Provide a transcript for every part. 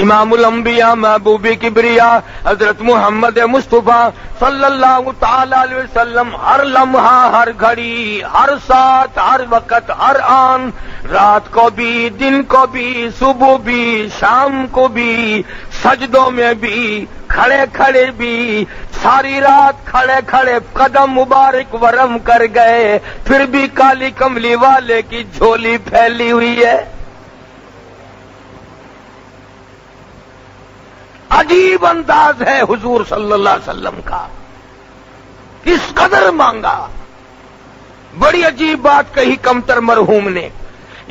امام الانبیاء محبوب کبریا حضرت محمد مصطفیٰ صلی اللہ تعالی علیہ وسلم ہر لمحہ، ہر گھڑی، ہر ساتھ، ہر وقت، ہر آن، رات کو بھی، دن کو بھی، صبح بھی، شام کو بھی، سجدوں میں بھی، کھڑے کھڑے بھی، ساری رات کھڑے کھڑے قدم مبارک ورم کر گئے، پھر بھی کالی کملی والے کی جھولی پھیلی ہوئی ہے۔ عجیب انداز ہے حضور صلی اللہ علیہ وسلم کا، کس قدر مانگا۔ بڑی عجیب بات کہی کمتر مرحوم نے،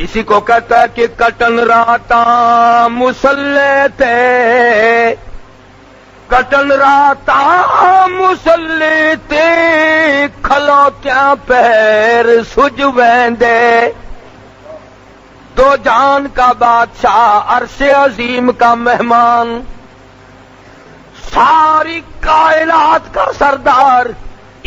اسی کو کہتا ہے کہ کٹن راتاں مسلح تے، کٹن راتاں مسلح تے، کھلوتیاں پیر سج ویندے، دو جہان کا بادشاہ، عرش عظیم کا مہمان، ساری کائنات کا سردار،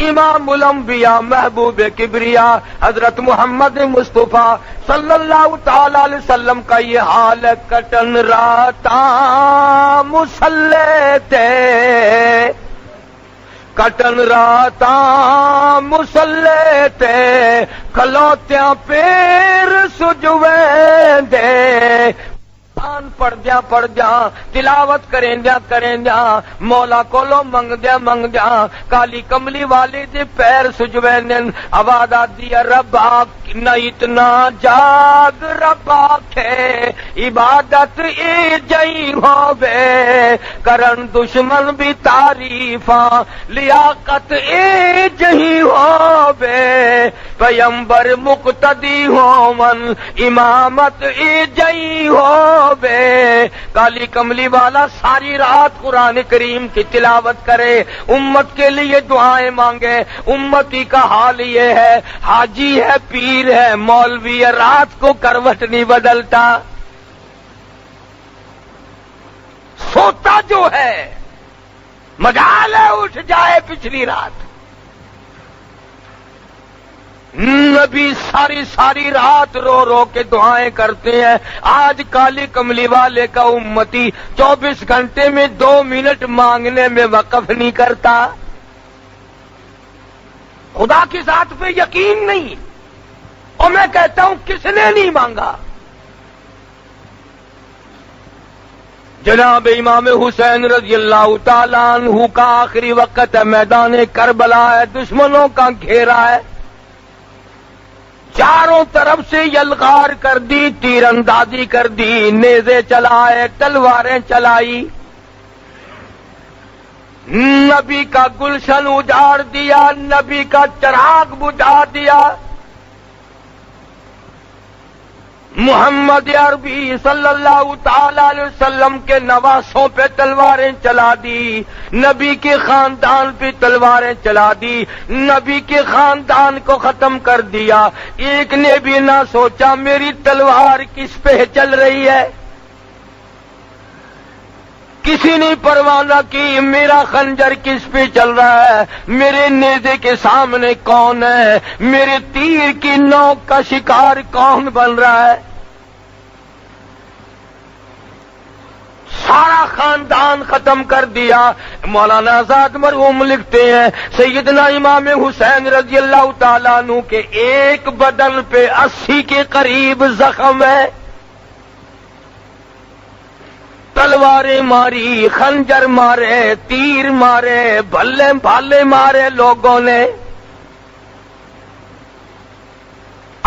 امام الانبیاء محبوب کبریا حضرت محمد مصطفیٰ صلی اللہ تعالی علیہ وسلم کا یہ حال ہے۔ کٹن راتاں مسلح تے، کٹن راتاں مسلح تے، کھلوتیاں پیر سجویں دے، پڑھ جا تلاوت کریں جا، مولا کولو منگ جا، کالی کملی والی دے پیر سجوین، آواز آتی ہے ربا نہ اتنا جاگ، ربا کے عبادت ای جئی ہووے، کرن دشمن بھی تعریفاں، لیاقت ای جئی ہووے، پیمبر مقتدی ہوون، امامت ای جئی ہو بے، کالی کملی والا ساری رات قرآن کریم کی تلاوت کرے، امت کے لیے دعائیں مانگے۔ امتی کا حال یہ ہے، حاجی ہے، پیر ہے، مولوی ہے، رات کو کروٹ نہیں بدلتا، سوتا جو ہے مجال ہے اٹھ جائے پچھلی رات۔ نبی ساری رات رو رو کے دعائیں کرتے ہیں۔ آج کالی کملی والے کا امتی 24 گھنٹے میں 2 منٹ مانگنے میں وقف نہیں کرتا۔ خدا کی ذات پہ یقین نہیں، اور میں کہتا ہوں کس نے نہیں مانگا؟ جناب امام حسین رضی اللہ تعالیٰ عنہ کا آخری وقت ہے، میدان کربلا ہے، دشمنوں کا گھیرا ہے، چاروں طرف سے یلغار کر دی، تیر اندازی کر دی، نیزے چلائے، تلواریں چلائی، نبی کا گلشن اجاڑ دیا، نبی کا چراغ بجھا دیا، محمد عربی صلی اللہ تعالی علیہ وسلم کے نواسوں پہ تلواریں چلا دی، نبی کے خاندان پہ تلواریں چلا دی، نبی کے خاندان کو ختم کر دیا۔ ایک نے بھی نہ سوچا میری تلوار کس پہ چل رہی ہے، کسی نے پرواہ نہ کی میرا خنجر کس پہ چل رہا ہے، میرے نیزے کے سامنے کون ہے، میرے تیر کی نوک کا شکار کون بن رہا ہے۔ سارا خاندان ختم کر دیا۔ مولانا آزاد مرحوم لکھتے ہیں سیدنا امام حسین رضی اللہ تعالیٰ عنہ کے ایک بدن پہ 80 کے قریب زخم ہے، تلواریں ماری، خنجر مارے، تیر مارے، بھالے مارے لوگوں نے۔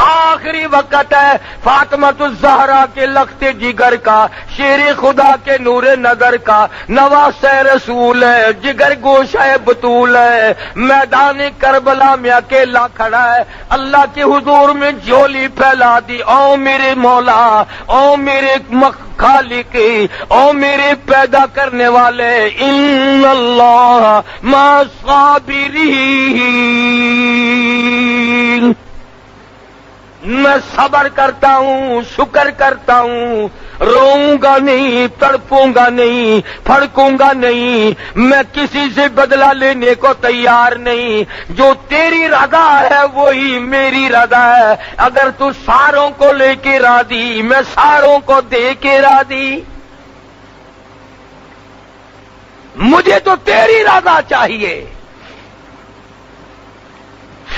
آخری وقت ہے فاطمۃ الزہرا کے لخت جگر کا، شیر خدا کے نور نظر کا، نواز رسول ہے، جگر گوشہ بطول ہے، میدان کربلا میں اکیلا کھڑا ہے، اللہ کے حضور میں جھولی پھیلا دی، او میرے مولا، او میرے خالق، او میرے پیدا کرنے والے، ان اللہ مع الصابرین، میں صبر کرتا ہوں، شکر کرتا ہوں، روؤں گا نہیں، تڑپوں گا نہیں، پھڑکوں گا نہیں، میں کسی سے بدلہ لینے کو تیار نہیں، جو تیری رضا ہے وہی میری رضا ہے، اگر تو ساروں کو لے کے راضی، میں ساروں کو دے کے راضی۔ مجھے تو تیری رضا چاہیے۔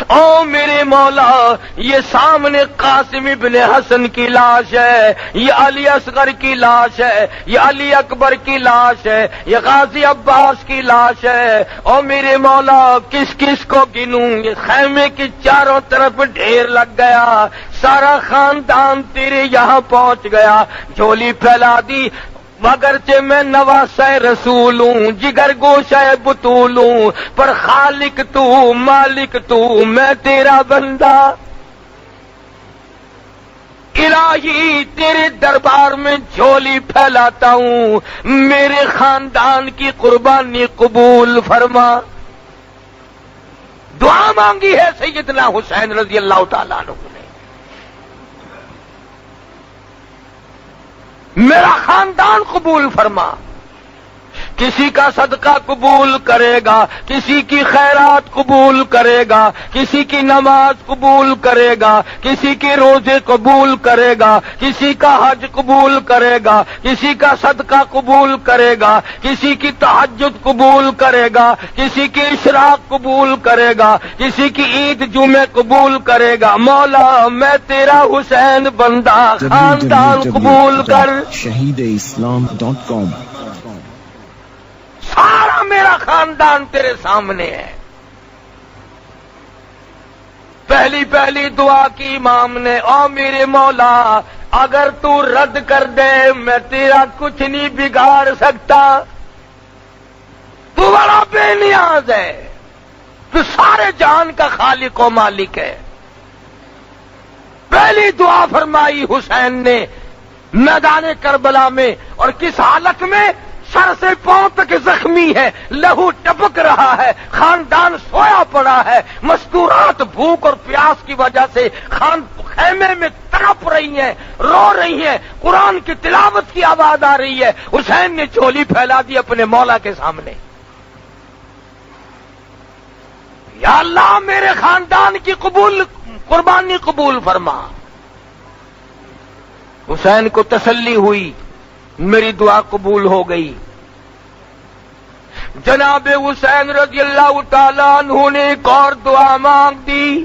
او میرے مولا، یہ سامنے قاسم ابن حسن کی لاش ہے، یہ علی اصغر کی لاش ہے، یہ علی اکبر کی لاش ہے، یہ غازی عباس کی لاش ہے۔ او میرے مولا، کس کس کو گنوں؟ یہ خیمے کی چاروں طرف ڈھیر لگ گیا، سارا خاندان تیرے یہاں پہنچ گیا، جھولی پھیلا دی۔ اگرچہ میں نواسہ رسول ہوں، جگر گوشہ بطول ہوں، پر خالق تو، مالک تو، میں تیرا بندہ۔ الہی تیرے دربار میں جھولی پھیلاتا ہوں، میرے خاندان کی قربانی قبول فرما۔ دعا مانگی ہے سیدنا حسین رضی اللہ تعالیٰ عنہ نے، میرا خاندان قبول فرما۔ کسی کا صدقہ قبول کرے گا، کسی کی خیرات قبول کرے گا، کسی کی نماز قبول کرے گا، کسی کے روزے قبول کرے گا، کسی کا حج قبول کرے گا، کسی کا صدقہ قبول کرے گا، کسی کی تہجد قبول کرے گا، کسی کی اشراق قبول کرے گا، کسی کی عید جمعے قبول کرے گا۔ مولا میں تیرا حسین بندہ، خاندان قبول کر۔ shahideislam.com سارا میرا خاندان تیرے سامنے ہے۔ پہلی پہلی دعا کی امام نے، او میرے مولا اگر تو رد کر دے میں تیرا کچھ نہیں بگاڑ سکتا، تو بڑا بے نیاز ہے، تو سارے جہان کا خالق و مالک ہے۔ پہلی دعا فرمائی حسین نے میدان کربلا میں، اور کس حالت میں؟ سر سے پاؤں تک زخمی ہے، لہو ٹپک رہا ہے، خاندان سویا پڑا ہے، مستورات بھوک اور پیاس کی وجہ سے خیمے میں تڑپ رہی ہیں، رو رہی ہیں، قرآن کی تلاوت کی آواز آ رہی ہے۔ حسین نے جھولی پھیلا دی اپنے مولا کے سامنے، یا اللہ میرے خاندان کی قربانی قبول فرما۔ حسین کو تسلی ہوئی، میری دعا قبول ہو گئی۔ جناب حسین رضی اللہ تعالیٰ عنہ نے ایک اور دعا مانگ دی،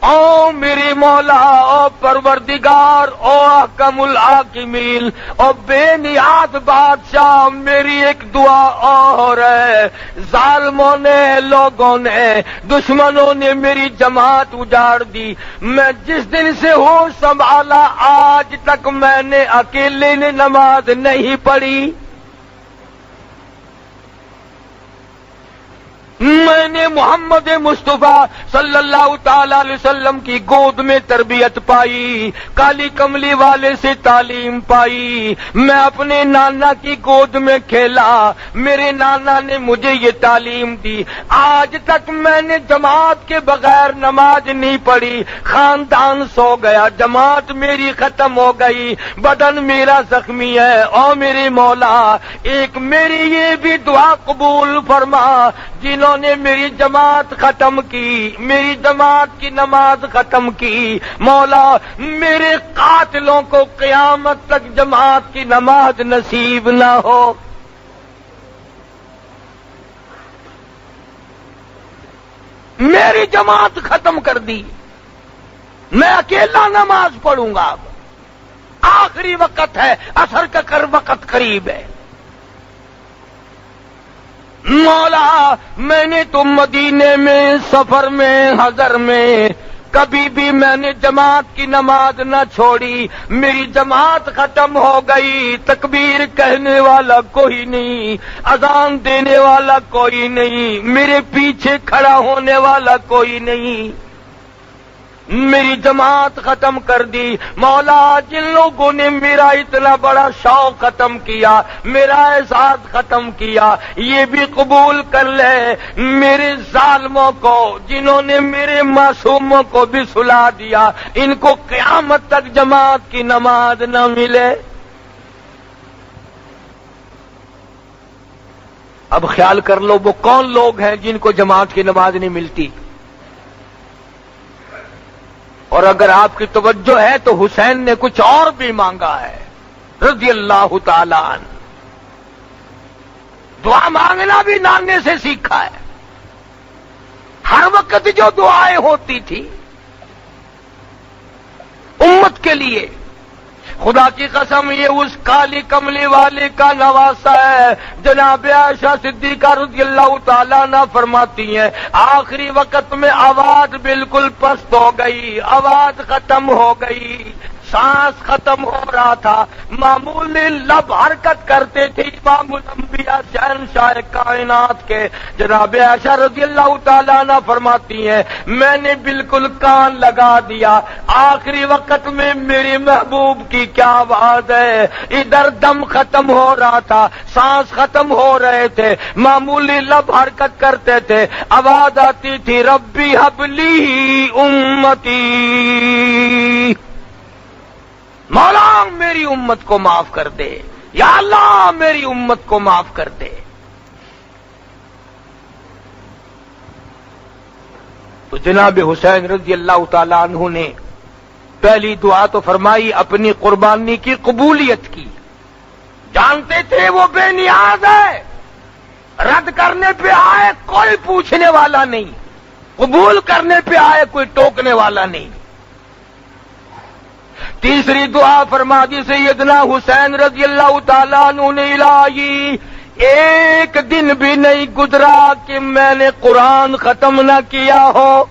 او میرے مولا، او پروردگار، او احکم الحاکمین، او بے نیاز بادشاہ، میری ایک دعا اور ہے۔ ظالموں نے، لوگوں نے، دشمنوں نے میری جماعت اجاڑ دی، میں جس دن سے ہوش سنبھالا آج تک میں نے اکیلے نے نماز نہیں پڑھی، میں نے محمد مصطفیٰ صلی اللہ تعالی علیہ وسلم کی گود میں تربیت پائی، کالی کملی والے سے تعلیم پائی، میں اپنے نانا کی گود میں کھیلا، میرے نانا نے مجھے یہ تعلیم دی، آج تک میں نے جماعت کے بغیر نماز نہیں پڑھی، خاندان سو گیا، جماعت میری ختم ہو گئی، بدن میرا زخمی ہے، او میرے مولا ایک میری یہ بھی دعا قبول فرما، جنہوں نے میری جماعت ختم کی، میری جماعت کی نماز ختم کی، مولا میرے قاتلوں کو قیامت تک جماعت کی نماز نصیب نہ ہو۔ میری جماعت ختم کر دی، میں اکیلا نماز پڑھوں گا، اب آخری وقت ہے، عصر کا وقت قریب ہے۔ مولا میں نے تو مدینے میں، سفر میں، حضر میں کبھی بھی میں نے جماعت کی نماز نہ چھوڑی، میری جماعت ختم ہو گئی، تکبیر کہنے والا کوئی نہیں، اذان دینے والا کوئی نہیں، میرے پیچھے کھڑا ہونے والا کوئی نہیں، میری جماعت ختم کر دی۔ مولا جن لوگوں نے میرا اتنا بڑا شوق ختم کیا، میرا احساس ختم کیا، یہ بھی قبول کر لے میرے ظالموں کو، جنہوں نے میرے معصوموں کو بھی سلا دیا، ان کو قیامت تک جماعت کی نماز نہ ملے۔ اب خیال کر لو وہ کون لوگ ہیں جن کو جماعت کی نماز نہیں ملتی، اور اگر آپ کی توجہ ہے تو حسین نے کچھ اور بھی مانگا ہے رضی اللہ تعالی عنہ۔ دعا مانگنا بھی نانے سے سیکھا ہے. ہر وقت جو دعائیں ہوتی تھی امت کے لیے، خدا کی قسم یہ اس کالی کملی والے کا نواسا ہے. جناب عائشہ صدیقہ رضی اللہ تعالیٰ عنہ فرماتی ہیں آخری وقت میں آواز بالکل پست ہو گئی، آواز ختم ہو گئی، سانس ختم ہو رہا تھا، معمولی لب حرکت کرتے تھے امام الانبیاء شہنشاہ کائنات کے. جناب عائشہ رضی اللہ تعالیٰ عنہ فرماتی ہیں میں نے بالکل کان لگا دیا، آخری وقت میں میری محبوب کی کیا آواز ہے. ادھر دم ختم ہو رہا تھا، سانس ختم ہو رہے تھے، معمولی لب حرکت کرتے تھے، آواز آتی تھی ربی حب لی امتی، مولا میری امت کو معاف کر دے، یا اللہ میری امت کو معاف کر دے. تو جناب حسین رضی اللہ تعالی عنہ نے پہلی دعا تو فرمائی اپنی قربانی کی قبولیت کی. جانتے تھے وہ بے نیاز ہے، رد کرنے پہ آئے کوئی پوچھنے والا نہیں، قبول کرنے پہ آئے کوئی ٹوکنے والا نہیں. تیسری دعا فرما دی سیدنا حسین رضی اللہ تعالیٰ عنہ نے الہی ایک دن بھی نہیں گزرا کہ میں نے قرآن ختم نہ کیا ہو.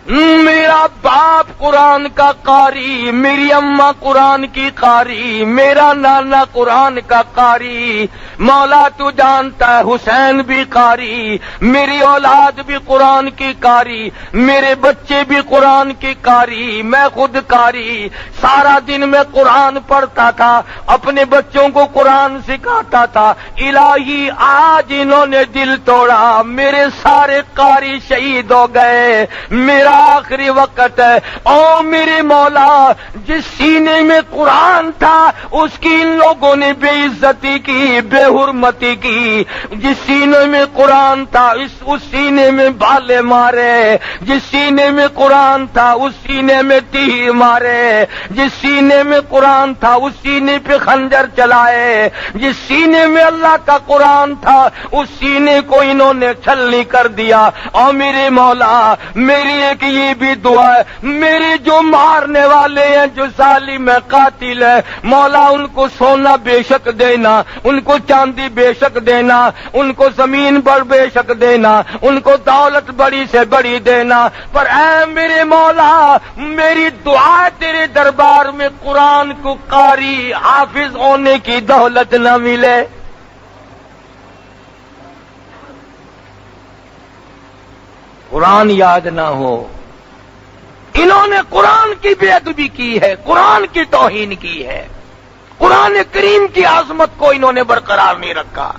میرا باپ قرآن کا قاری، میری اماں قرآن کی قاری، میرا نانا قرآن کا قاری، مولا تو جانتا ہے حسین بھی قاری، میری اولاد بھی قرآن کی قاری، میرے بچے بھی قرآن کی قاری، میں خود قاری. سارا دن میں قرآن پڑھتا تھا، اپنے بچوں کو قرآن سکھاتا تھا. الہی آج انہوں نے دل توڑا، میرے سارے قاری شہید ہو گئے، میرا آخری وقت ہے. او میرے مولا جس سینے میں قرآن تھا اس کی ان لوگوں نے بے عزتی کی، بے حرمتی کی. جس سینے میں قرآن تھا اس سینے میں بالے مارے، جس سینے میں قرآن تھا اس سینے میں تیر مارے، جس سینے میں قرآن تھا اس سینے پہ خنجر چلائے، جس سینے میں اللہ کا قرآن تھا اس سینے کو انہوں نے چھلنی کر دیا. اور میرے مولا میری ایک یہ بھی دعا ہے، میری جو مارنے والے ہیں جو ظالم ہے قاتل ہے، مولا ان کو سونا بے شک دینا، ان کو چاندی بے شک دینا، ان کو زمین پر بے شک دینا، ان کو دولت بڑی سے بڑی دینا. پر اے میرے مولا میری دعا تیرے دربار میں قرآن کو قاری حافظ ہونے کی دولت نہ ملے. قرآن یاد نہ ہو. انہوں نے قرآن کی بے ادبی کی ہے، قرآن کی توہین کی ہے، قرآن کریم کی عظمت کو انہوں نے برقرار نہیں رکھا.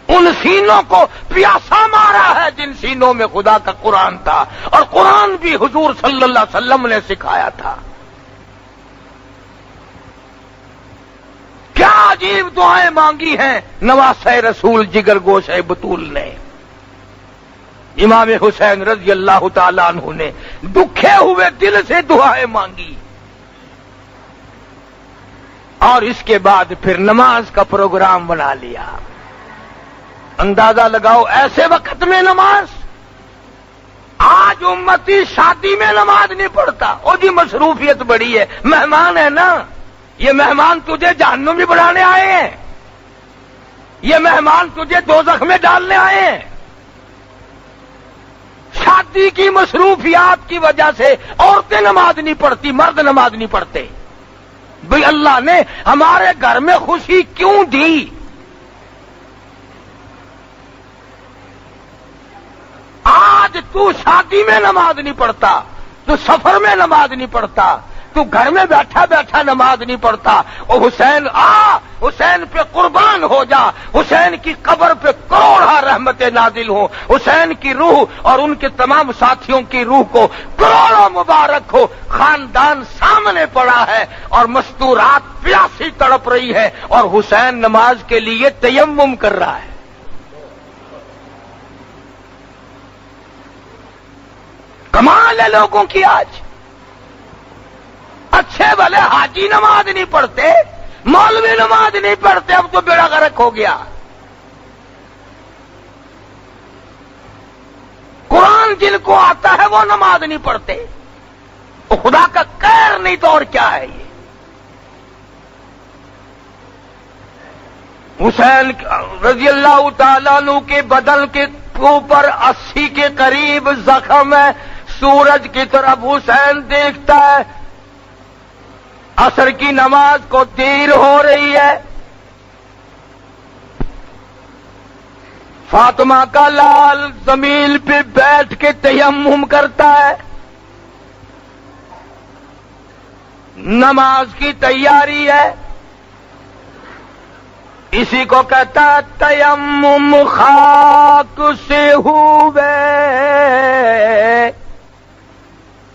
ان سینوں کو پیاسا مارا ہے جن سینوں میں خدا کا قرآن تھا، اور قرآن بھی حضور صلی اللہ علیہ وسلم نے سکھایا تھا. کیا عجیب دعائیں مانگی ہیں نواسہ رسول جگر گوشہ بطول نے. امام حسین رضی اللہ تعالیٰ عنہ نے دکھے ہوئے دل سے دعائیں مانگی. اور اس کے بعد پھر نماز کا پروگرام بنا لیا. اندازہ لگاؤ ایسے وقت میں نماز. آج امتی شادی میں نماز نہیں پڑھتا، وہ جی مصروفیت بڑی ہے، مہمان ہے نا، یہ مہمان تجھے جہنم میں بڑھانے آئے ہیں، یہ مہمان تجھے دوزخ میں ڈالنے آئے ہیں. شادی کی مصروفیات کی وجہ سے عورتیں نماز نہیں پڑھتی، مرد نماز نہیں پڑھتے. بھئی اللہ نے ہمارے گھر میں خوشی کیوں دی؟ آج تو شادی میں نماز نہیں پڑھتا، تو سفر میں نماز نہیں پڑھتا، تو گھر میں بیٹھا بیٹھا نماز نہیں پڑھتا. او حسین آ، حسین پہ قربان ہو جا، حسین کی قبر پہ کروڑا رحمتیں نازل ہوں، حسین کی روح اور ان کے تمام ساتھیوں کی روح کو کروڑوں مبارک ہو. خاندان سامنے پڑا ہے اور مستورات پیاسی تڑپ رہی ہے، اور حسین نماز کے لیے تیمم کر رہا ہے. کمال ہے لوگوں کی. آج اچھے بھلے حاجی نماز نہیں پڑھتے، مولوی نماز نہیں پڑھتے، اب تو بیڑا غرق ہو گیا۔ قرآن جن کو آتا ہے وہ نماز نہیں پڑھتے، تو خدا کا قہر نہیں تو اور کیا ہے یہ؟ حسین رضی اللہ تعالیٰ عنہ کے بدن کے اوپر 80 کے قریب زخم ہے، سورج کی طرف حسین دیکھتا ہے، عصر کی نماز کو دیر ہو رہی ہے، فاطمہ کا لال زمین پہ بیٹھ کے تیمم کرتا ہے، نماز کی تیاری ہے، اسی کو کہتا ہے تیمم خاک سے ہوئے،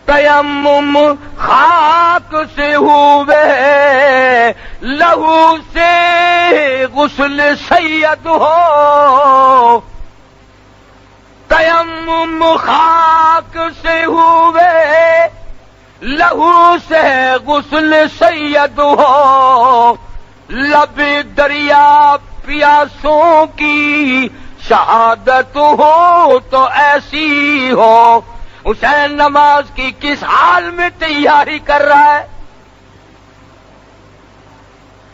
تیمم خاک سے ہوئے، لہو سے غسل سید ہو، تیمم خاک سے ہوئے، لہو سے غسل سید ہو، لب دریا پیاسوں کی شہادت ہو تو ایسی ہو۔ حسین نماز کی کس حال میں تیاری کر رہا ہے؟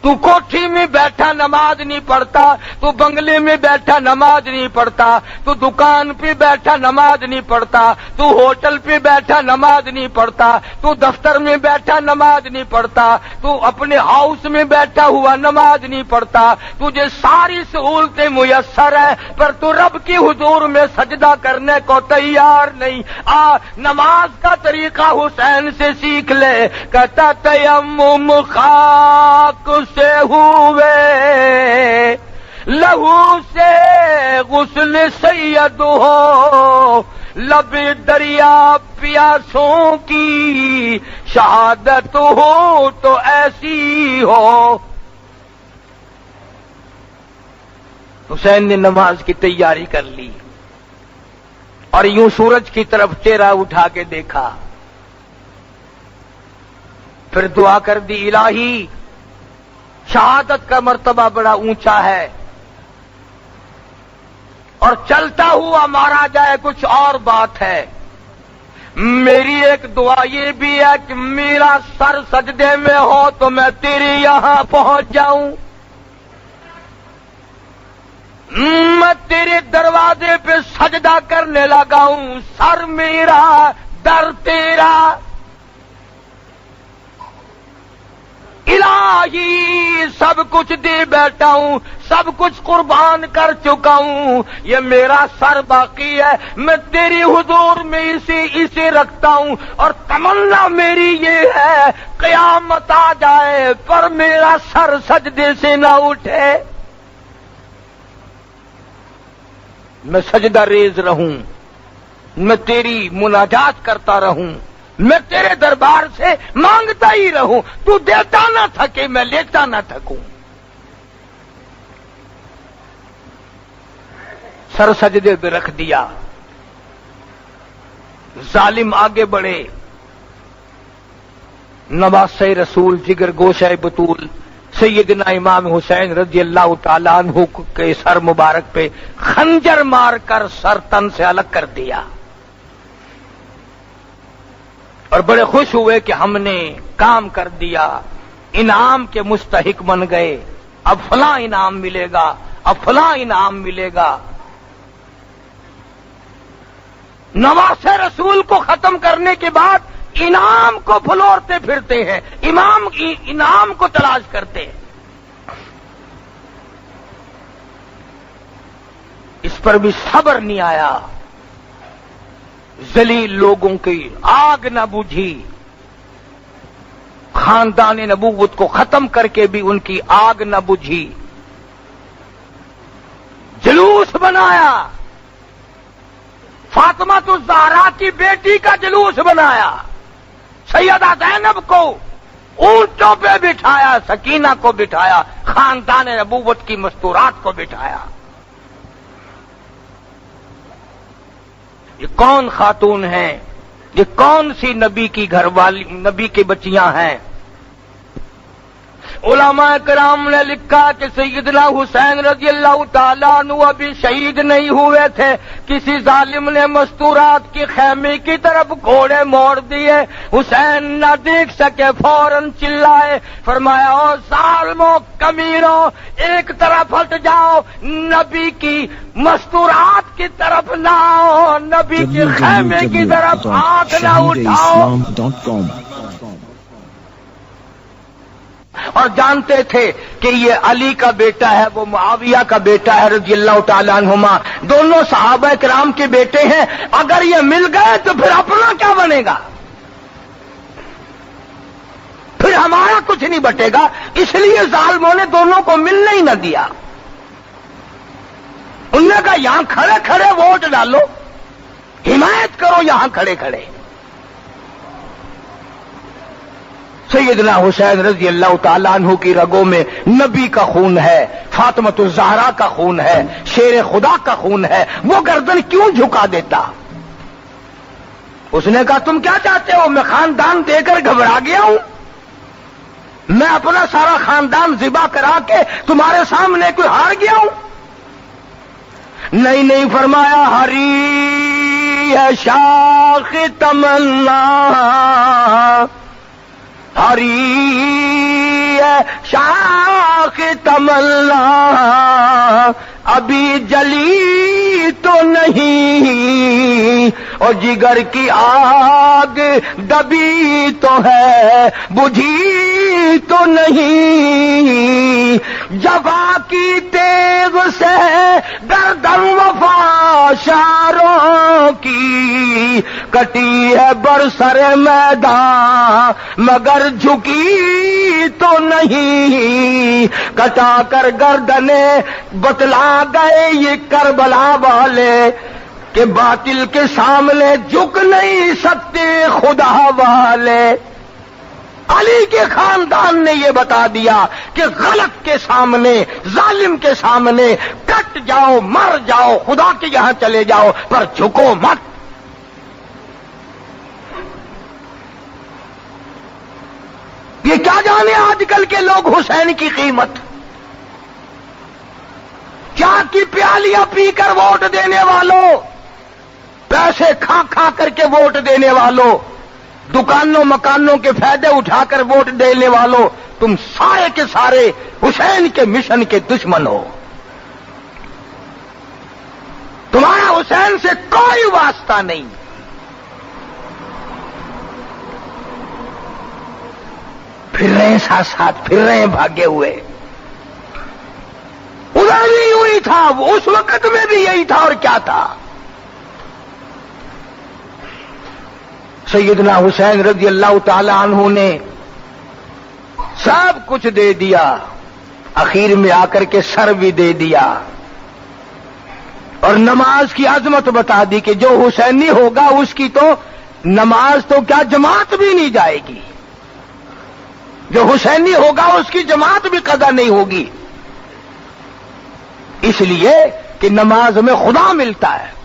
تو کوٹھی میں بیٹھا نماز نہیں پڑھتا، تو بنگلے میں بیٹھا نماز نہیں پڑھتا، تو دکان پہ بیٹھا نماز نہیں پڑھتا، تو ہوٹل پہ بیٹھا نماز نہیں پڑھتا، تو دفتر میں بیٹھا نماز نہیں پڑھتا، تو اپنے ہاؤس میں بیٹھا ہوا نماز نہیں پڑھتا، تجھے ساری سہولتیں میسر ہیں پر تو رب کی حضور میں سجدہ کرنے کو تیار نہیں۔ نماز کا طریقہ حسین سے سیکھ لے، کہتا تیمم خاک سے ہوئے، لہو سے غسل سید ہو، لب دریا پیاسوں کی شہادت ہو تو ایسی ہو۔ حسین نے نماز کی تیاری کر لی اور یوں سورج کی طرف چہرہ اٹھا کے دیکھا، پھر دعا کر دی، الہی شہادت کا مرتبہ بڑا اونچا ہے اور چلتا ہوا مارا جائے کچھ اور بات ہے، میری ایک دعا یہ بھی ہے کہ میرا سر سجدے میں ہو تو میں تیرے یہاں پہنچ جاؤں، میں تیرے دروازے پہ سجدہ کرنے لگا ہوں، سر میرا در تیرا، الہی سب کچھ دے بیٹھا ہوں، سب کچھ قربان کر چکا ہوں، یہ میرا سر باقی ہے، میں تیری حضور میں اسے رکھتا ہوں، اور تمنا میری یہ ہے قیامت آ جائے پر میرا سر سجدے سے نہ اٹھے، میں سجدہ ریز رہوں، میں تیری مناجات کرتا رہوں، میں تیرے دربار سے مانگتا ہی رہوں، تو دیتا نہ تھکے میں لیتا نہ تھکوں۔ سر سجدے پہ رکھ دیا، ظالم آگے بڑھے، نواسہ رسول جگر گوشہ بطول سیدنا امام حسین رضی اللہ تعالیٰ عنہ کے سر مبارک پہ خنجر مار کر سر تن سے الگ کر دیا، اور بڑے خوش ہوئے کہ ہم نے کام کر دیا، انعام کے مستحق بن گئے، اب فلاں انعام ملے گا، اب فلاں انعام ملے گا۔ نواسہ رسول کو ختم کرنے کے بعد انعام کو پھلورتے پھرتے ہیں، انعام کو تلاش کرتے ہیں، اس پر بھی صبر نہیں آیا، ذلیل لوگوں کی آگ نہ بجھی، خاندان نبوت کو ختم کر کے بھی ان کی آگ نہ بجھی، جلوس بنایا، فاطمہ الزہرا کی بیٹی کا جلوس بنایا، سیدہ زینب کو اونٹوں پہ بٹھایا، سکینہ کو بٹھایا، خاندان نبوت کی مستورات کو بٹھایا۔ یہ کون خاتون ہیں؟ یہ کون سی نبی کی گھر والی، نبی کی بچیاں ہیں؟ علماء کرام نے لکھا کہ سیدنا حسین رضی اللہ تعالیٰ عنہ ابھی شہید نہیں ہوئے تھے، کسی ظالم نے مستورات کی خیمے کی طرف گھوڑے موڑ دیے، حسین نہ دیکھ سکے، فوراً چلائے، فرمایا او ظالموں کمیروں ایک طرف ہٹ جاؤ، نبی کی مستورات کی طرف نہ آؤ، نبی کی خیمے کی طرف آنکھ نہ اٹھاؤ۔ shahideislam.com اور جانتے تھے کہ یہ علی کا بیٹا ہے، وہ معاویہ کا بیٹا ہے رضی اللہ تعالیٰ عنہما، دونوں صحابہ کرام کے بیٹے ہیں، اگر یہ مل گئے تو پھر اپنا کیا بنے گا؟ پھر ہمارا کچھ نہیں بٹے گا، اس لیے ظالموں نے دونوں کو ملنے ہی نہ دیا۔ انہوں نے کہا یہاں کھڑے کھڑے ووٹ ڈالو، حمایت کرو یہاں کھڑے کھڑے۔ سیدنا حسین رضی اللہ تعالیٰ عنہ کی رگوں میں نبی کا خون ہے، فاطمۃ الزہرا کا خون ہے، شیر خدا کا خون ہے، وہ گردن کیوں جھکا دیتا؟ اس نے کہا تم کیا چاہتے ہو؟ میں خاندان دے کر گھبرا گیا ہوں، میں اپنا سارا خاندان ذبح کرا کے تمہارے سامنے کوئی ہار گیا ہوں؟ نہیں فرمایا ہری ہے شاخ تمنا، ہری ہے شاخ تمنا، ابھی جلی تو نہیں، اور جگر کی آگ دبی تو ہے، بجھی تو نہیں، جفا کی تیغ سے گردن وفا شاروں کی، کٹی ہے برسر میدان مگر جھکی تو نہیں، کٹا کر گردنے بتلا گئے یہ کربلا والے کہ باطل کے سامنے جھک نہیں سکتے خدا والے۔ علی کے خاندان نے یہ بتا دیا کہ غلط کے سامنے، ظالم کے سامنے کٹ جاؤ، مر جاؤ، خدا کے یہاں چلے جاؤ، پر جھکو مت۔ یہ کیا جانے آج کل کے لوگ حسین کی قیمت، چاہ کی پیالیاں پی کر ووٹ دینے والوں، پیسے کھا کھا کر کے ووٹ دینے والوں، دکانوں مکانوں کے فائدے اٹھا کر ووٹ دینے والوں، تم سارے کے سارے حسین کے مشن کے دشمن ہو۔ تمہارا حسین سے کوئی واسطہ نہیں۔ پھر رہے ساتھ ساتھ، پھر رہے بھاگے ہوئے۔ ادھر بھی یوں ہی تھا، وہ اس وقت میں بھی یہی تھا، اور کیا تھا؟ سیدنا حسین رضی اللہ تعالی عنہ نے سب کچھ دے دیا، اخیر میں آ کر کے سر بھی دے دیا، اور نماز کی عظمت بتا دی کہ جو حسینی ہوگا اس کی تو نماز تو کیا جماعت بھی نہیں جائے گی، جو حسینی ہوگا اس کی جماعت بھی قضا نہیں ہوگی، اس لیے کہ نماز میں خدا ملتا ہے۔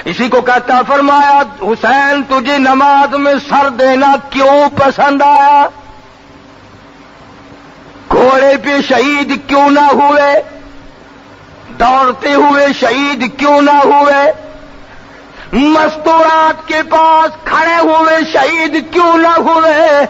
اسی کو کہتا فرمایا حسین تجھے نماز میں سر دینا کیوں پسند آیا؟ گھوڑے پہ شہید کیوں نہ ہوئے؟ دوڑتے ہوئے شہید کیوں نہ ہوئے؟ مستورات کے پاس کھڑے ہوئے شہید کیوں نہ ہوئے؟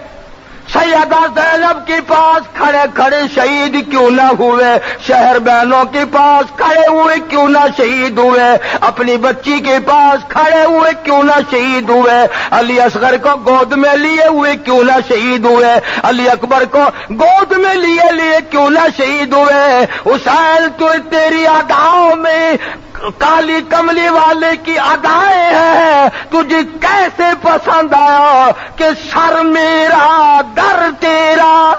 سیدہ زینب کے پاس کھڑے کھڑے شہید کیوں نہ ہوئے؟ شہر بہنوں کے پاس کھڑے ہوئے کیوں نہ شہید ہوئے؟ اپنی بچی کے پاس کھڑے ہوئے کیوں نہ شہید ہوئے؟ علی اصغر کو گود میں لیے ہوئے کیوں نہ شہید ہوئے؟ علی اکبر کو گود میں لیے کیوں نہ شہید ہوئے؟ حسین تو تیری اداؤں میں کالی کملی والے کی ادائیں ہیں، تجھے کیسے پسند آیا کہ سر میرا در تیرا؟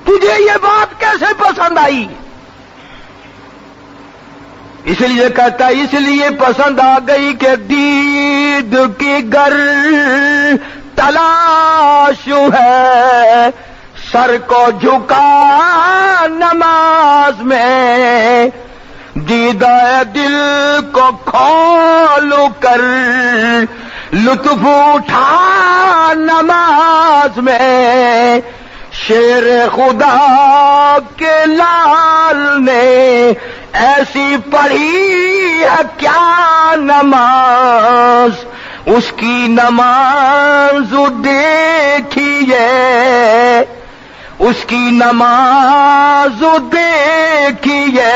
تجھے یہ بات کیسے پسند آئی؟ اس لیے کہتا ہے اس لیے پسند آ گئی کہ دید کی گر تلاش ہے، سر کو جھکا نماز میں، دیدہ دل کو کھول کر لطف اٹھا نماز میں شیر خدا کے لال نے ایسی پڑھی ہے کیا نماز، اس کی نماز دیکھیے، اس کی نماز دیکھیے،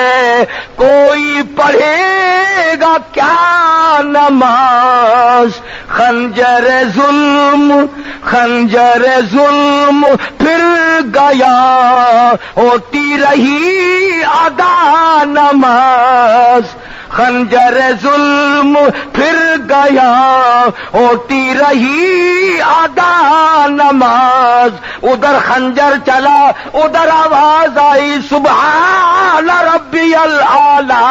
کوئی پڑھے گا کیا نماز، خنجر ظلم پھر گیا، ہوتی رہی ادا نماز، خنجر ظلم پھر گیا، ہوتی رہی ادا نماز، ادھر خنجر چلا ادھر آواز آئی سبحان ربی الاعلی،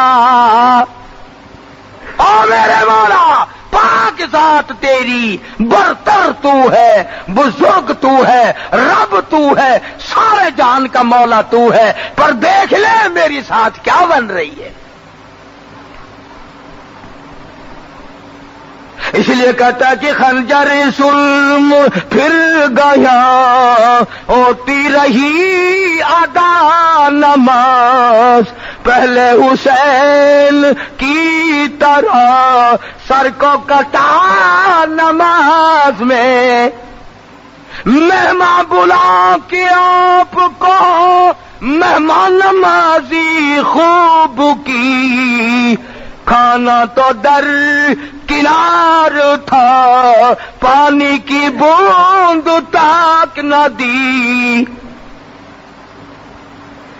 او میرے مولا پاک ذات تیری، برتر تو ہے، بزرگ تو ہے، رب تو ہے، سارے جہان کا مولا تو ہے، پر دیکھ لے میری ساتھ کیا بن رہی ہے۔ اس لیے کہتا ہے کہ خنجر ظلم پھر گیا، ہوتی رہی ادا نماز، پہلے حسین کی طرح سر کو کٹا نماز میں، مہمان بلا کے آپ کو مہمان نمازی خوب کی، کھانا تو در کنار تھا، پانی کی بوند تک نہ دی،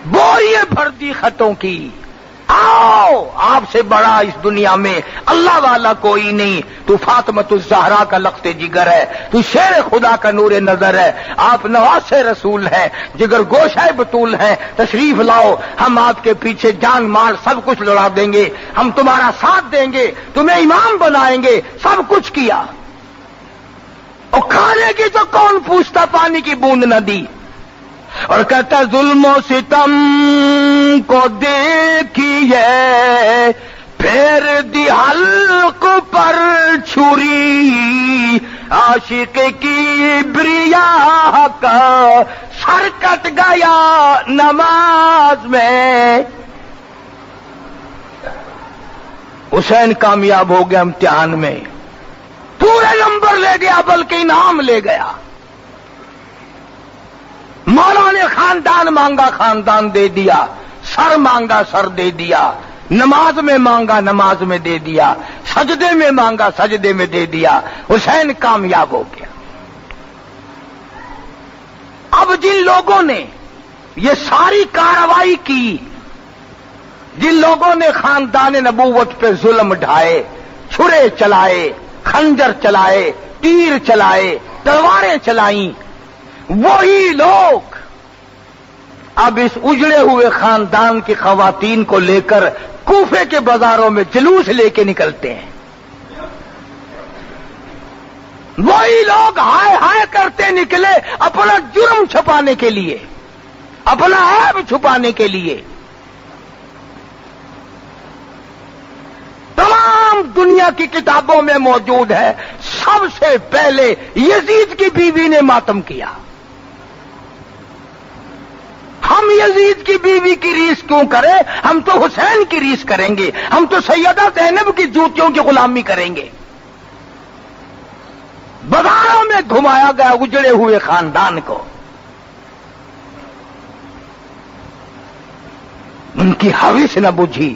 بوریے بھر دی خطوں کی، آؤ آپ سے بڑا اس دنیا میں اللہ والا کوئی نہیں، تو فاطمۃ الزہرا کا لخت جگر ہے، تو شیر خدا کا نور نظر ہے، آپ نواز رسول ہیں، جگر گوشہ بطول ہیں، تشریف لاؤ، ہم آپ کے پیچھے جان مال سب کچھ لڑا دیں گے، ہم تمہارا ساتھ دیں گے، تمہیں امام بنائیں گے، سب کچھ کیا، اور کھانے کی تو کون پوچھتا، پانی کی بوند نہ دی، اور کہتا ظلم و ستم کو دیکھیے، پھر دی حلق پر چھری، عاشق کی بریا کا سر کٹ گیا نماز میں، حسین کامیاب ہو گیا امتحان میں، پورے نمبر لے گیا بلکہ انعام لے گیا، مولا نے خاندان مانگا خاندان دے دیا، سر مانگا سر دے دیا، نماز میں مانگا نماز میں دے دیا، سجدے میں مانگا سجدے میں دے دیا، حسین کامیاب ہو گیا۔ اب جن لوگوں نے یہ ساری کارروائی کی، جن لوگوں نے خاندان نبوت پہ ظلم ڈھائے، چھرے چلائے، خنجر چلائے، تیر چلائے، تلواریں چلائیں، وہی لوگ اب اس اجڑے ہوئے خاندان کی خواتین کو لے کر کوفے کے بازاروں میں جلوس لے کے نکلتے ہیں، وہی لوگ ہائے ہائے کرتے نکلے اپنا جرم چھپانے کے لیے، اپنا عیب چھپانے کے لیے۔ تمام دنیا کی کتابوں میں موجود ہے، سب سے پہلے یزید کی بیوی نے ماتم کیا۔ ہم یزید کی بیوی کی ریس کیوں کریں، ہم تو حسین کی ریس کریں گے، ہم تو سیدہ زینب کی جوتیوں کی غلامی کریں گے۔ بازاروں میں گھمایا گیا اجڑے ہوئے خاندان کو، ان کی ہوس نہ بجھی،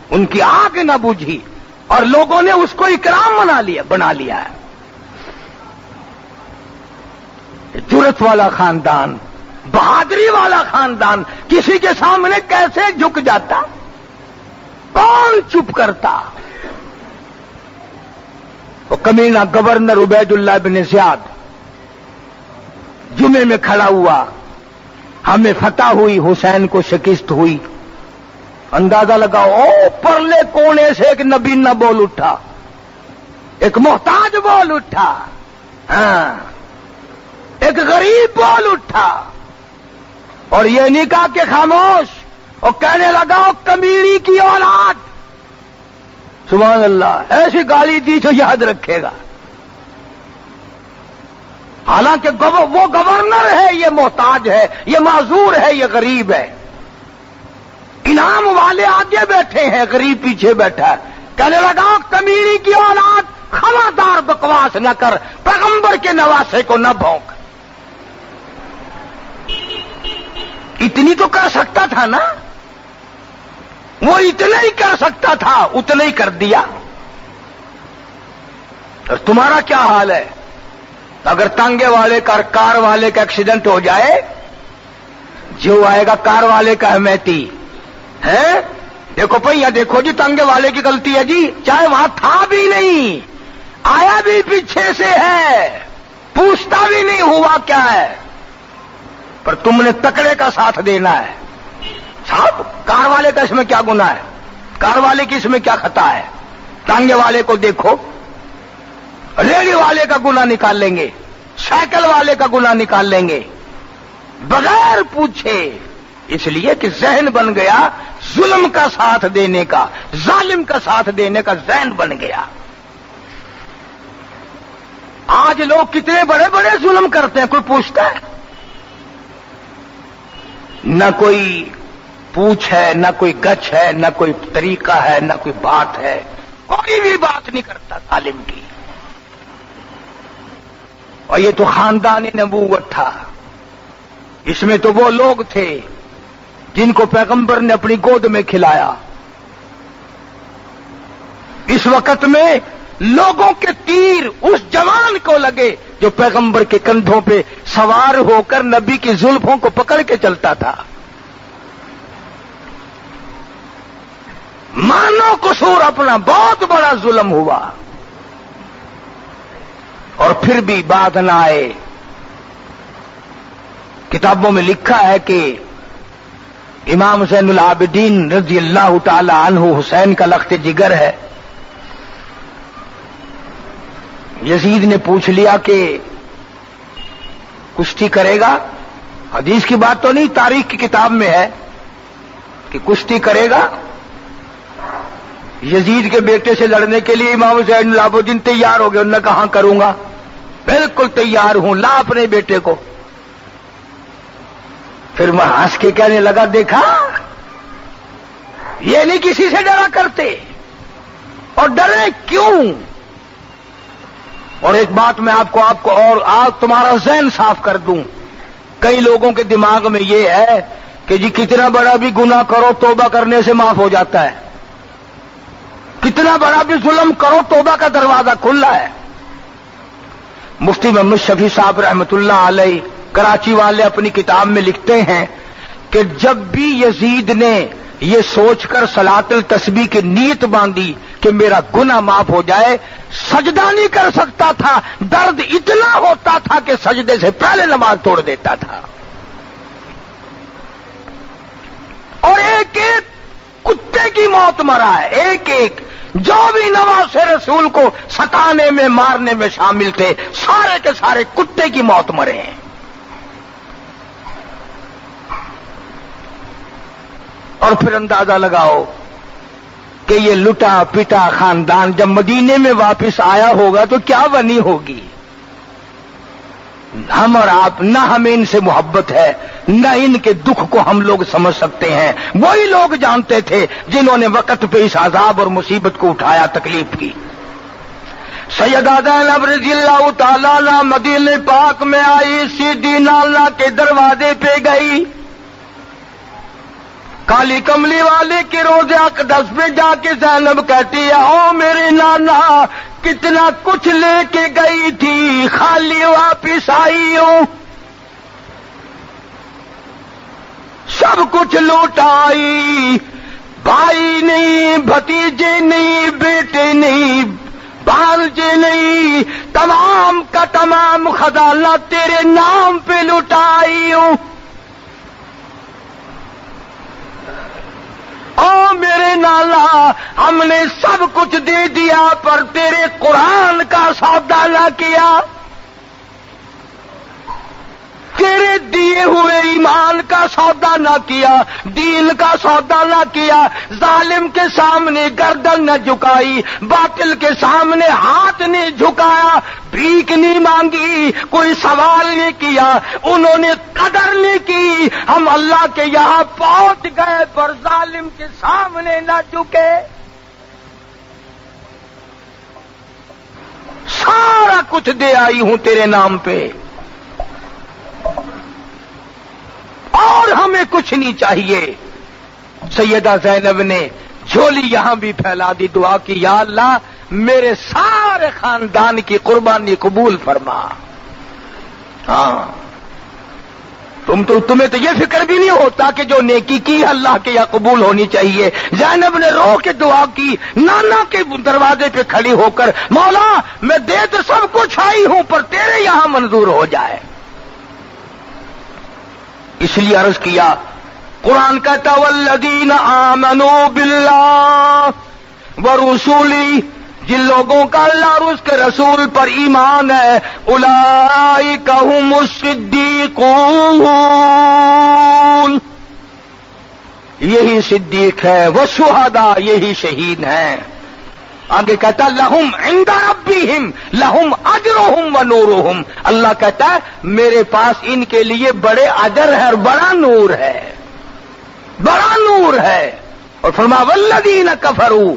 ان کی آگ نہ بجھی، اور لوگوں نے اس کو اکرام بنا لیا ہے۔ جرت والا خاندان، بہادری والا خاندان کسی کے سامنے کیسے جھک جاتا، کون چپ کرتا؟ وہ کمینہ گورنر عبید اللہ بن زیاد جمعے میں کھڑا ہوا، ہمیں فتح ہوئی، حسین کو شکست ہوئی، اندازہ لگاؤ، او پرلے کونے سے ایک نبی نہ بول اٹھا، ایک محتاج بول اٹھا، ہاں ایک غریب بول اٹھا، اور یہ نہیں کہا کہ خاموش، اور کہنے لگا کمیری کی اولاد، سبحان اللہ، ایسی گالی دی تو یاد رکھے گا۔ حالانکہ وہ گورنر ہے، یہ محتاج ہے، یہ معذور ہے، یہ غریب ہے. انعام والے آگے بیٹھے ہیں، غریب پیچھے بیٹھا ہے. کہنے لگا کمیری کی اولاد، خبردار بکواس نہ کر، پیغمبر کے نواسے کو نہ بھونک. اتنی تو کر سکتا تھا نا، وہ اتنا ہی کر سکتا تھا، اتنا ہی کر دیا. اور تمہارا کیا حال ہے؟ اگر تانگے والے کا کار والے کا ایکسیڈنٹ ہو جائے، جو آئے گا کار والے کا احمیتی ہے. دیکھو پہیا دیکھو جی، تانگے والے کی غلطی ہے جی، چاہے وہاں تھا بھی نہیں، آیا بھی پیچھے سے ہے، پوچھتا بھی نہیں ہوا کیا ہے، پر تم نے تکڑے کا ساتھ دینا ہے. صاحب کار والے کا اس میں کیا گناہ ہے؟ کار والے کی اس میں کیا خطا ہے؟ تانگے والے کو دیکھو، ریڑھی والے کا گناہ نکال لیں گے، سائیکل والے کا گناہ نکال لیں گے بغیر پوچھے. اس لیے کہ ذہن بن گیا ظلم کا ساتھ دینے کا، ظالم کا ساتھ دینے کا ذہن بن گیا. آج لوگ کتنے بڑے بڑے ظلم کرتے ہیں، کوئی پوچھتا ہے؟ نہ کوئی پوچھ ہے، نہ کوئی گچ ہے، نہ کوئی طریقہ ہے، نہ کوئی بات ہے، کوئی بھی بات نہیں کرتا ظالم کی. اور یہ تو خاندان نبوت تھا، اس میں تو وہ لوگ تھے جن کو پیغمبر نے اپنی گود میں کھلایا. اس وقت میں لوگوں کے تیر اس جوان کو لگے جو پیغمبر کے کندھوں پہ سوار ہو کر نبی کی زلفوں کو پکڑ کے چلتا تھا. مانو قصور اپنا، بہت بڑا ظلم ہوا، اور پھر بھی بات نہ آئے. کتابوں میں لکھا ہے کہ امام زین العابدین رضی اللہ تعالی عنہ حسین کا لخت جگر ہے. یزید نے پوچھ لیا کہ کشتی کرے گا؟ حدیث کی بات تو نہیں، تاریخ کی کتاب میں ہے کہ کشتی کرے گا. یزید کے بیٹے سے لڑنے کے لیے امام زین العابدین تیار ہو گئے. انہوں نے کہاں کروں گا، بالکل تیار ہوں، لا اپنے بیٹے کو. پھر میں ہنس کے کہنے لگا دیکھا، یہ نہیں کسی سے ڈرا کرتے، اور ڈرے کیوں؟ اور ایک بات میں آپ کو اور آج تمہارا ذہن صاف کر دوں. کئی لوگوں کے دماغ میں یہ ہے کہ جی کتنا بڑا بھی گناہ کرو توبہ کرنے سے معاف ہو جاتا ہے، کتنا بڑا بھی ظلم کرو توبہ کا دروازہ کھلا ہے. مفتی محمد شفیع صاحب رحمت اللہ علیہ کراچی والے اپنی کتاب میں لکھتے ہیں کہ جب بھی یزید نے یہ سوچ کر صلاۃ التسبیح کی نیت باندھی کہ میرا گناہ معاف ہو جائے، سجدہ نہیں کر سکتا تھا، درد اتنا ہوتا تھا کہ سجدے سے پہلے نماز توڑ دیتا تھا. اور ایک ایک کتے کی موت مرا ہے، ایک ایک جو بھی نواز رسول کو ستانے میں مارنے میں شامل تھے، سارے کے سارے کتے کی موت مرے ہیں. اور پھر اندازہ لگاؤ کہ یہ لٹا پٹا خاندان جب مدینے میں واپس آیا ہوگا تو کیا بنی ہوگی. ہم اور آپ نہ ہمیں ان سے محبت ہے، نہ ان کے دکھ کو ہم لوگ سمجھ سکتے ہیں. وہی لوگ جانتے تھے جنہوں نے وقت پہ اس عذاب اور مصیبت کو اٹھایا، تکلیف کی. سیدہ زینب رضی اللہ تعالیٰ عنہ مدینے پاک میں آئی، سیدھی نالا کے دروازے پہ گئی، کالی کملی والے کے روضے اقدس پہ جا کے زینب کہتی ہے او میرے نانا کتنا کچھ لے کے گئی تھی، خالی واپس آئی ہوں، سب کچھ لوٹائی، بھائی نہیں، بھتیجے نہیں، بیٹے نہیں، بھانجے نہیں، تمام کا تمام خزانہ تیرے نام پہ لوٹائی ہوں. او میرے نانا ہم نے سب کچھ دے دیا پر تیرے قرآن کا سودا نہ کیا، تیرے دیے ہوئے ایمان کا سودا نہ کیا، دین کا سودا نہ کیا، ظالم کے سامنے گردن نہ جھکائی، باطل کے سامنے ہاتھ نہیں جھکایا، بھیک نہیں مانگی، کوئی سوال نہیں کیا، انہوں نے قدر نہیں کی، ہم اللہ کے یہاں پہنچ گئے پر ظالم کے سامنے نہ جھکے۔ سارا کچھ دے آئی ہوں تیرے نام پہ، اور ہمیں کچھ نہیں چاہیے۔ سیدہ زینب نے جھولی یہاں بھی پھیلا دی، دعا کی یا اللہ میرے سارے خاندان کی قربانی قبول فرما۔ ہاں تمہیں تو یہ فکر بھی نہیں ہوتا کہ جو نیکی کی اللہ کے یہاں قبول ہونی چاہیے۔ زینب نے رو کے دعا کی، نانا کے دروازے پہ کھڑی ہو کر، مولا میں دے تو سب کچھ آئی ہوں پر تیرے یہاں منظور ہو جائے۔ اس لیے عرض کیا، قرآن کہتا والذین آمنوا باللہ ورسولہ، جن لوگوں کا اللہ اور اس کے رسول پر ایمان ہے، اولئک ھم الصدیقون، یہی صدیق ہے، والشہداء، یہی شہید ہیں۔ آگے کہتا لہم عند ربہم لہم اجرہم ونورہم، اللہ کہتا ہے میرے پاس ان کے لیے بڑے اجر ہے اور بڑا نور ہے، بڑا نور ہے۔ اور فرما والذین کفروا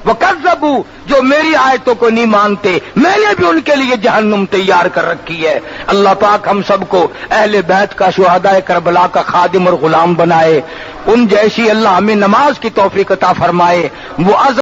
وکذبوا، جو میری آیتوں کو نہیں مانتے میں نے بھی ان کے لیے جہنم تیار کر رکھی ہے۔ اللہ پاک ہم سب کو اہل بیت کا، شہداء کربلا کا خادم اور غلام بنائے، ان جیسی اللہ ہمیں نماز کی توفیق عطا فرمائے۔ وہ